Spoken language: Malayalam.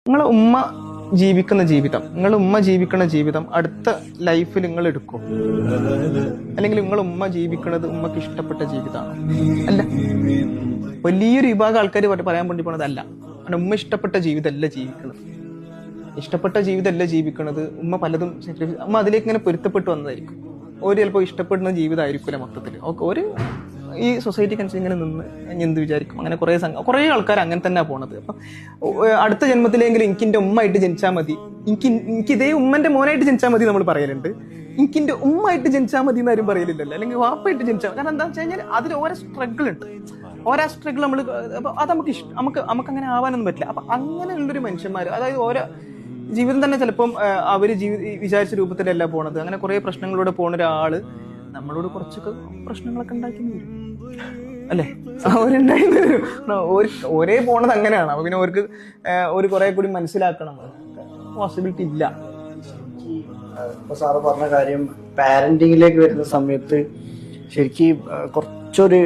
നിങ്ങളെ ഉമ്മ ജീവിക്കുന്ന ജീവിതം അടുത്ത ലൈഫിൽ നിങ്ങൾ എടുക്കും, അല്ലെങ്കിൽ നിങ്ങൾ ഉമ്മ ജീവിക്കുന്നത് ഉമ്മക്ക് ഇഷ്ടപ്പെട്ട ജീവിതമാണ്? അല്ല, വലിയൊരു വിഭാഗം ആൾക്കാർ പറയാൻ വേണ്ടി പോണതല്ല. ഉമ്മ ഇഷ്ടപ്പെട്ട ജീവിതമല്ല ജീവിക്കുന്നത്. ഉമ്മ പലതും ഉമ്മ അതിലേക്ക് ഇങ്ങനെ പൊരുത്തപ്പെട്ട് വന്നതായിരിക്കും. ഒരു ചിലപ്പോൾ ഇഷ്ടപ്പെടുന്ന ജീവിതമായിരിക്കില്ല മൊത്തത്തിൽ. ഒരു ഈ സൊസൈറ്റിക്ക് അനുസരിച്ച് ഇങ്ങനെ നിന്ന് എന്ത് വിചാരിക്കും, അങ്ങനെ കുറേ ആൾക്കാർ അങ്ങനെ തന്നെ പോണത്. അപ്പം അടുത്ത ജന്മത്തിലെങ്കിലും എനിക്ക് എൻ്റെ ഉമ്മയായിട്ട് ജനിച്ചാൽ മതി, എനിക്ക് ഇതേ ഉമ്മന്റെ മോനായിട്ട് ജനിച്ചാൽ മതി നമ്മൾ പറയലുണ്ട്. എനിക്ക് എൻ്റെ ഉമ്മയായിട്ട് ജനിച്ചാൽ മതി എന്നാരും പറയലില്ലല്ലോ, അല്ലെങ്കിൽ വാപ്പായിട്ട് ജനിച്ചാൽ. കാരണം എന്താ വെച്ച് കഴിഞ്ഞാൽ അതിൽ ഓരോ സ്ട്രഗിൾ ഉണ്ട്. നമ്മൾ അപ്പൊ അത് നമുക്ക് അങ്ങനെ ആവാനൊന്നും പറ്റില്ല. അപ്പൊ അങ്ങനെയുള്ളൊരു മനുഷ്യന്മാർ, അതായത് ഓരോ ജീവിതം തന്നെ ചിലപ്പം അവര് വിചാരിച്ച രൂപത്തിലല്ല പോണത്. അങ്ങനെ കുറെ പ്രശ്നങ്ങളിലൂടെ പോണ ഒരാള് നമ്മളോട് കുറച്ചൊക്കെ പ്രശ്നങ്ങളൊക്കെ ഉണ്ടാക്കി വരും, അല്ലേ? അവരുണ്ടായിരുന്നു ഒരേ പോണത് അങ്ങനെയാണ്. അപ്പൊ പിന്നെ അവർക്ക് ഒരു കുറെ കൂടി മനസ്സിലാക്കണം, പോസിബിലിറ്റി ഇല്ല. ഇപ്പൊ സാറ് പറഞ്ഞ കാര്യം, പാരന്റിങ്ങിലേക്ക് വരുന്ന സമയത്ത് ശരിക്കും കുറച്ചൊരു